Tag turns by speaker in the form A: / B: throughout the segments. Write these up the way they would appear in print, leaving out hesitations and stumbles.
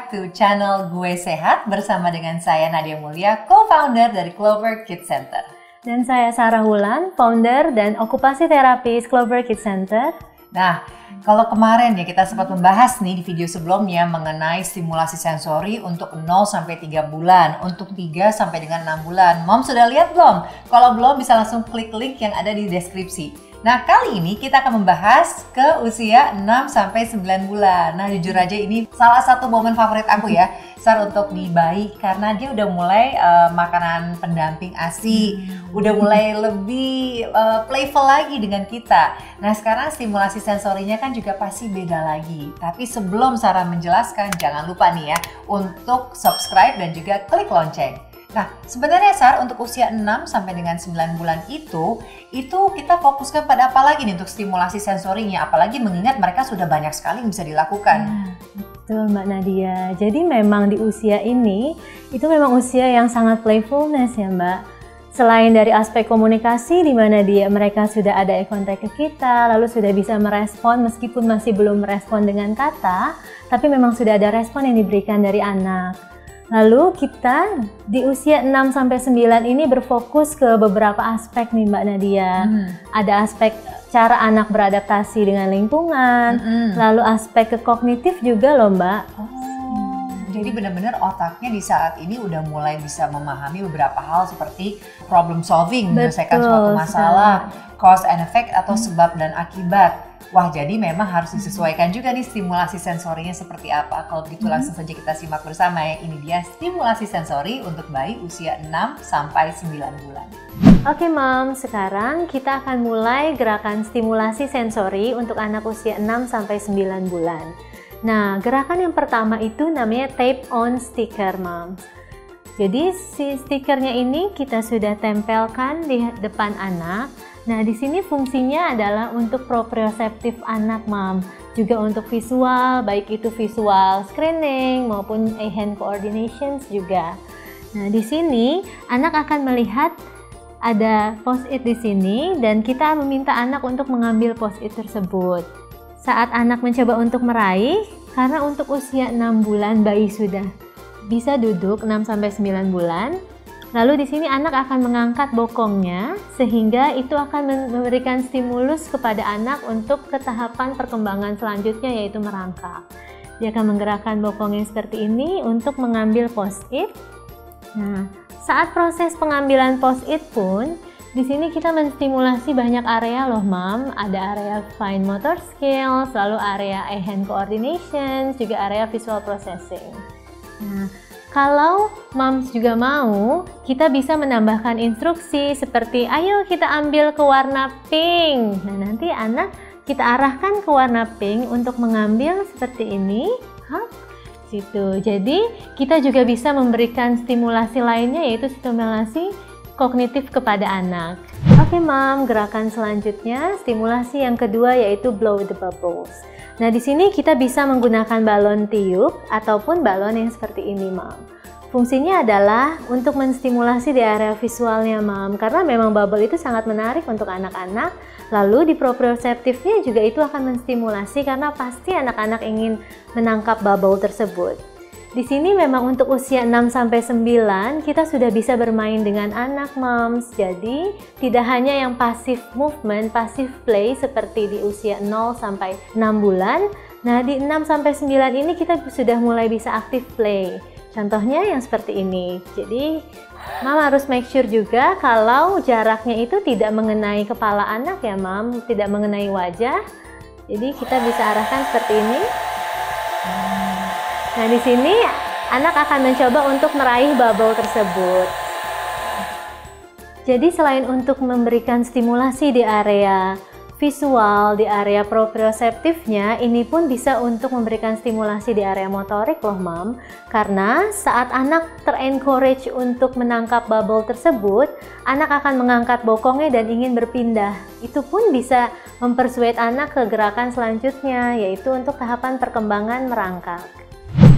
A: back to channel Gue Sehat bersama dengan saya Nadia Mulia, co-founder dari Clover Kids Center.
B: Dan saya Sarah Wulan, founder dan okupasi terapis Clover Kids Center.
A: Nah, kalau kemarin ya kita sempat membahas nih di video sebelumnya mengenai stimulasi sensori untuk 0 sampai 3 bulan, untuk 3 sampai dengan 6 bulan. Mom sudah lihat belum? Kalau belum bisa langsung klik link yang ada di deskripsi. Nah, kali ini kita akan membahas ke usia 6 sampai 9 bulan. Nah, jujur aja ini salah satu momen favorit aku ya, Sar, untuk di bayi karena dia udah mulai makanan pendamping ASI, udah mulai lebih playful lagi dengan kita. Nah, sekarang stimulasi sensorinya kan juga pasti beda lagi. Tapi sebelum Sarah menjelaskan, jangan lupa nih ya untuk subscribe dan juga klik lonceng. Nah, sebenarnya Sar, untuk usia 6 sampai dengan 9 bulan itu kita fokuskan pada apa lagi nih untuk stimulasi sensorinya, apalagi mengingat mereka sudah banyak sekali yang bisa dilakukan.
B: Betul Mbak Nadia, jadi memang di usia ini, itu memang usia yang sangat playfulness ya Mbak. Selain dari aspek komunikasi di mana mereka sudah ada eye contact ke kita, lalu sudah bisa merespon meskipun masih belum merespon dengan kata, tapi memang sudah ada respon yang diberikan dari anak. Lalu kita di usia 6-9 ini berfokus ke beberapa aspek nih Mbak Nadia. Ada aspek cara anak beradaptasi dengan lingkungan, lalu aspek ke kognitif juga loh Mbak.
A: Jadi benar-benar otaknya di saat ini udah mulai bisa memahami beberapa hal seperti problem solving, menyelesaikan suatu masalah, cause and effect atau sebab dan akibat. Wah, jadi memang harus disesuaikan juga nih stimulasi sensorinya seperti apa. Kalau begitu langsung saja kita simak bersama ya. Ini dia stimulasi sensori untuk bayi usia 6 sampai 9 bulan.
B: Oke Mom, sekarang kita akan mulai gerakan stimulasi sensori untuk anak usia 6 sampai 9 bulan. Nah, gerakan yang pertama itu namanya tape on sticker Mom. Jadi si stikernya ini kita sudah tempelkan di depan anak. Nah, di sini fungsinya adalah untuk proprioseptif anak, Mom. Juga untuk visual, baik itu visual screening maupun hand coordinations juga. Nah, di sini anak akan melihat ada post-it di sini dan kita meminta anak untuk mengambil post-it tersebut. Saat anak mencoba untuk meraih, karena untuk usia 6 bulan bayi sudah bisa duduk 6-9 bulan. Lalu di sini anak akan mengangkat bokongnya sehingga itu akan memberikan stimulus kepada anak untuk ke tahapan perkembangan selanjutnya yaitu merangkak. Dia akan menggerakkan bokongnya seperti ini untuk mengambil post-it. Nah, saat proses pengambilan post-it pun di sini kita menstimulasi banyak area loh Mom. Ada area fine motor skills, lalu area hand coordination, juga area visual processing. Nah, kalau Moms juga mau, kita bisa menambahkan instruksi seperti ayo kita ambil ke warna pink. Nah, nanti anak kita arahkan ke warna pink untuk mengambil seperti ini. Situ. Jadi, kita juga bisa memberikan stimulasi lainnya yaitu stimulasi kognitif kepada anak. Oke Mom, gerakan selanjutnya stimulasi yang kedua yaitu blow the bubbles. Nah, di sini kita bisa menggunakan balon tiup ataupun balon yang seperti ini, Mom. Fungsinya adalah untuk menstimulasi di area visualnya, Mom, karena memang bubble itu sangat menarik untuk anak-anak. Lalu di proprioseptifnya juga itu akan menstimulasi karena pasti anak-anak ingin menangkap bubble tersebut. Di sini memang untuk usia 6-9 kita sudah bisa bermain dengan anak Moms. Jadi tidak hanya yang passive movement, passive play seperti di usia 0-6 bulan. Nah, di 6-9 ini kita sudah mulai bisa active play. Contohnya yang seperti ini. Jadi Mom harus make sure juga kalau jaraknya itu tidak mengenai kepala anak ya Mom, tidak mengenai wajah. Jadi kita bisa arahkan seperti ini. Nah, di sini anak akan mencoba untuk meraih bubble tersebut. Jadi selain untuk memberikan stimulasi di area visual, di area proprioseptifnya, ini pun bisa untuk memberikan stimulasi di area motorik loh Mom. Karena saat anak ter-encourage untuk menangkap bubble tersebut, anak akan mengangkat bokongnya dan ingin berpindah. Itu pun bisa mempersuade anak ke gerakan selanjutnya, yaitu untuk tahapan perkembangan merangkak.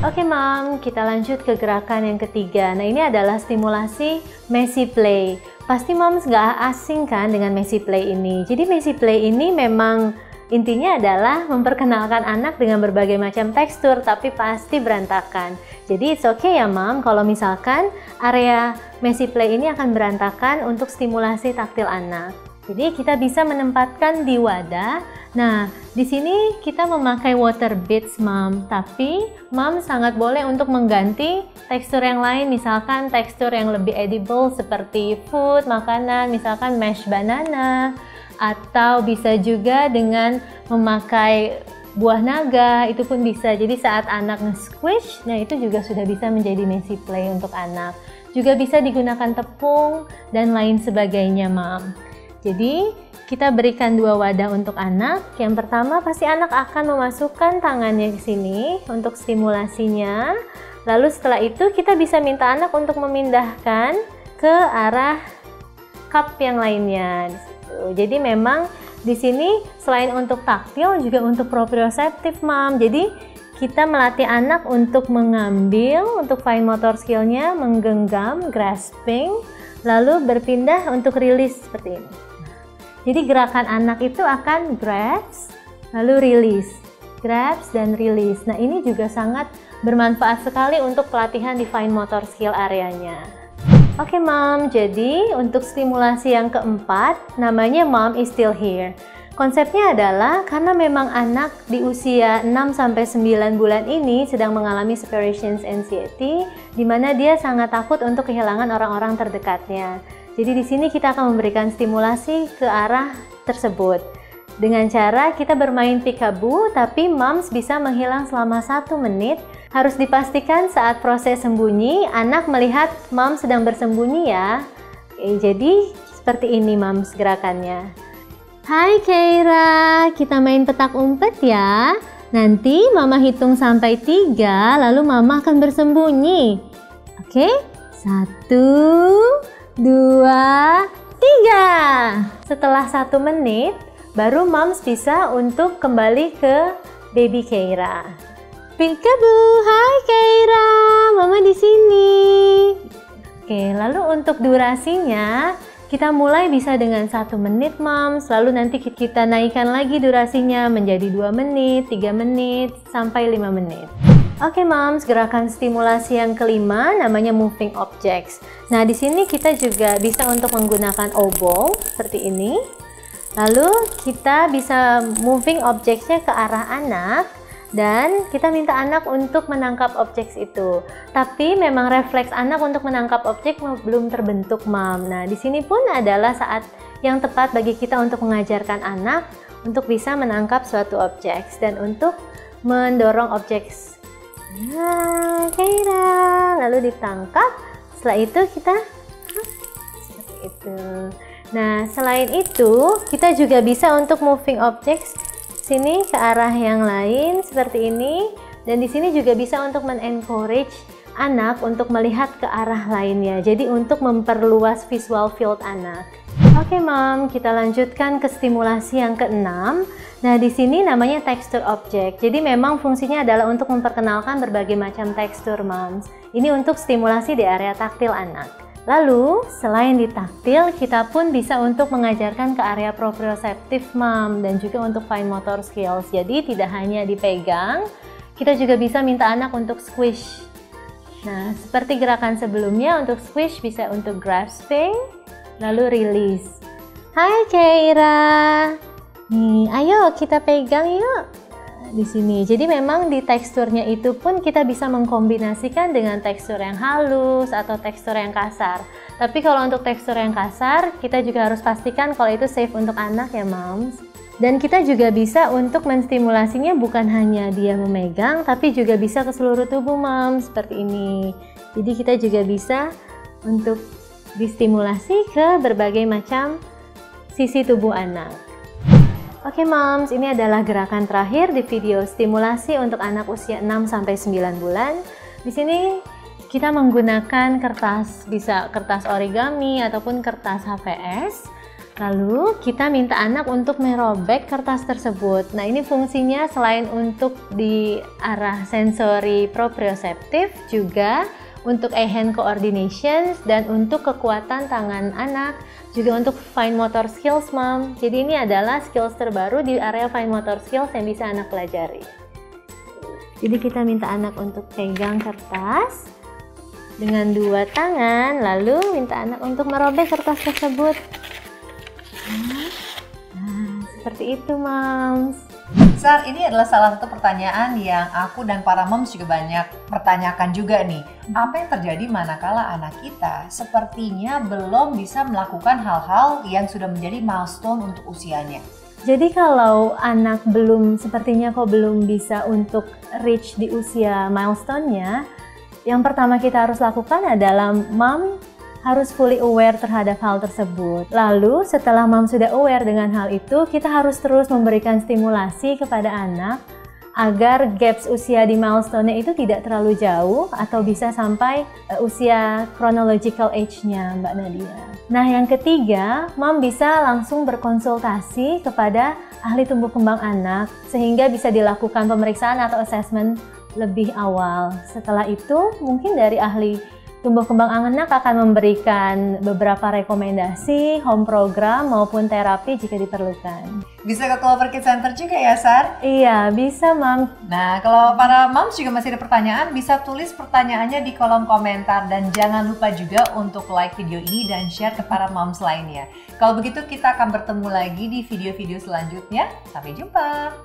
B: Oke Mom, kita lanjut ke gerakan yang ketiga. Nah, ini adalah stimulasi messy play. Pasti Moms nggak asing kan dengan messy play ini. Jadi messy play ini memang Intinya adalah memperkenalkan anak dengan berbagai macam tekstur, tapi pasti berantakan. Jadi it's okay ya Mom, kalau misalkan area messy play ini akan berantakan untuk stimulasi taktil anak. Jadi kita bisa menempatkan di wadah. Nah, di sini kita memakai water beads Mom, tapi Mom sangat boleh untuk mengganti tekstur yang lain, misalkan tekstur yang lebih edible seperti food, makanan, misalkan mashed banana, atau bisa juga dengan memakai buah naga, itu pun bisa. Jadi saat anak nge-squish, nah itu juga sudah bisa menjadi messy play untuk anak. Juga bisa digunakan tepung dan lain sebagainya Mom. Jadi kita berikan 2 wadah untuk anak. Yang pertama pasti anak akan memasukkan tangannya ke sini untuk stimulasinya. Lalu setelah itu kita bisa minta anak untuk memindahkan ke arah cup yang lainnya. Jadi memang di sini selain untuk taktil juga untuk proprioceptif Mom. Jadi kita melatih anak untuk mengambil, untuk fine motor skillnya, menggenggam, grasping, lalu berpindah untuk rilis seperti ini. Jadi gerakan anak itu akan grasp, lalu release, grasp dan release. Nah ini juga sangat bermanfaat sekali untuk pelatihan di fine motor skill areanya. Oke Mom, jadi untuk stimulasi yang keempat namanya Mom is Still Here. Konsepnya adalah karena memang anak di usia 6-9 bulan ini sedang mengalami separation anxiety, di mana dia sangat takut untuk kehilangan orang-orang terdekatnya. Jadi di sini kita akan memberikan stimulasi ke arah tersebut. Dengan cara kita bermain peekaboo, tapi Moms bisa menghilang selama 1 menit. Harus dipastikan saat proses sembunyi, anak melihat Mom sedang bersembunyi ya. Oke, jadi seperti ini Moms gerakannya. Hai Keira, kita main petak umpet ya. Nanti Mama hitung sampai 3, lalu Mama akan bersembunyi. Oke, 1, 2, 3. Setelah 1 menit, baru Moms bisa untuk kembali ke baby Keira. Peekaboo, hai Keira, Mama di sini. Oke, lalu untuk durasinya kita mulai bisa dengan 1 menit Moms, lalu nanti kita naikkan lagi durasinya menjadi 2 menit, 3 menit, sampai 5 menit. Oke Moms, gerakan stimulasi yang kelima namanya moving objects. Nah di sini kita juga bisa untuk menggunakan oboe seperti ini. Lalu kita bisa moving objectsnya ke arah anak. Dan kita minta anak untuk menangkap objek itu. Tapi memang refleks anak untuk menangkap objek belum terbentuk Mom. Nah, di sini pun adalah saat yang tepat bagi kita untuk mengajarkan anak untuk bisa menangkap suatu objek dan untuk mendorong objek. Nah, Keira, lalu ditangkap. Setelah itu kita seperti itu. Nah, selain itu kita juga bisa untuk moving objects sini ke arah yang lain seperti ini, dan di sini juga bisa untuk men-encourage anak untuk melihat ke arah lainnya, jadi untuk memperluas visual field anak. Oke Mom, kita lanjutkan ke stimulasi yang keenam. Nah di sini namanya texture object, jadi memang fungsinya adalah untuk memperkenalkan berbagai macam tekstur Moms. Ini untuk stimulasi di area taktil anak. Lalu, selain di taktil, kita pun bisa untuk mengajarkan ke area proprioceptif Mom dan juga untuk fine motor skills. Jadi tidak hanya dipegang, kita juga bisa minta anak untuk squish. Nah, seperti gerakan sebelumnya untuk squish bisa untuk grasping, lalu release. Hai Keira, nih, ayo kita pegang yuk. Di sini. Jadi memang di teksturnya itu pun kita bisa mengkombinasikan dengan tekstur yang halus atau tekstur yang kasar. Tapi kalau untuk tekstur yang kasar, kita juga harus pastikan kalau itu safe untuk anak ya Moms. Dan kita juga bisa untuk menstimulasinya bukan hanya dia memegang, tapi juga bisa ke seluruh tubuh Moms seperti ini. Jadi kita juga bisa untuk distimulasi ke berbagai macam sisi tubuh anak. Oke Moms, ini adalah gerakan terakhir di video stimulasi untuk anak usia 6-9 bulan. Di sini kita menggunakan kertas, bisa kertas origami ataupun kertas HVS. Lalu kita minta anak untuk merobek kertas tersebut. Nah ini fungsinya selain untuk di arah sensori proprioceptif juga untuk hand coordination, dan untuk kekuatan tangan anak, juga untuk fine motor skills, Mom. Jadi ini adalah skills terbaru di area fine motor skills yang bisa anak pelajari. Jadi kita minta anak untuk pegang kertas dengan dua tangan, lalu minta anak untuk merobek kertas tersebut. Nah, seperti itu, Moms.
A: Sar, ini adalah salah satu pertanyaan yang aku dan para moms juga banyak pertanyakan juga nih. Apa yang terjadi manakala anak kita sepertinya belum bisa melakukan hal-hal yang sudah menjadi milestone untuk usianya?
B: Jadi kalau anak sepertinya belum bisa untuk reach di usia milestone-nya, yang pertama kita harus lakukan adalah mom harus fully aware terhadap hal tersebut. Lalu setelah mom sudah aware dengan hal itu, kita harus terus memberikan stimulasi kepada anak agar gaps usia di milestone-nya itu tidak terlalu jauh atau bisa sampai usia chronological age-nya, Mbak Nadia. Nah, yang ketiga, mom bisa langsung berkonsultasi kepada ahli tumbuh kembang anak sehingga bisa dilakukan pemeriksaan atau assessment lebih awal. Setelah itu, mungkin dari ahli tumbuh kembang anak akan memberikan beberapa rekomendasi, home program maupun terapi jika diperlukan.
A: Bisa ke Clover Kids Center juga ya, Sar?
B: Iya, bisa, Mam.
A: Nah, kalau para moms juga masih ada pertanyaan, bisa tulis pertanyaannya di kolom komentar. Dan jangan lupa juga untuk like video ini dan share ke para moms lainnya. Kalau begitu, kita akan bertemu lagi di video-video selanjutnya. Sampai jumpa!